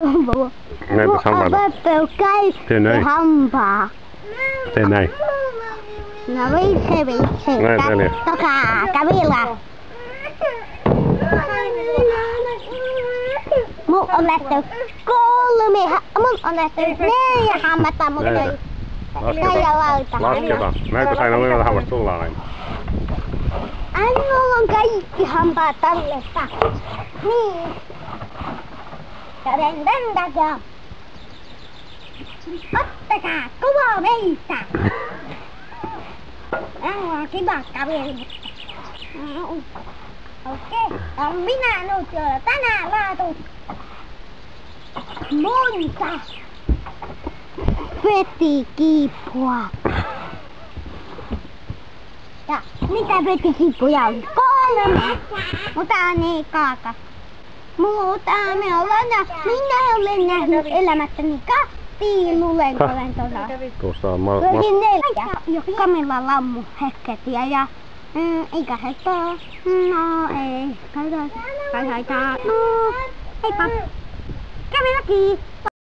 Näinpä samalla. Tee näin. Hampaa. Tee näin. No vitsi. Näin, Telia. Katsokaa, Camilla. Mun on nähty 4 hammasta, mutta Näitä. Lasketaan. Näytäs aina miltä hammasta tullaan aina. Mulla on kaikki hampaat tallessa. Niin. Tän takia. Ottakaa kuva meistä. Täällä on kiva kaveri. Okei. Minä nyt tänään laatu monta petikiippua. Ja mitä petikiippuja on? 3. Mutta niin kaaka. Mutta minä olen nähnyt elämässäni 2 lulentolentoa. Tuossa on 4. Camilla lammu hekketiä ja eikä hettää. No ei. Kai. No, heippa. Camillakin.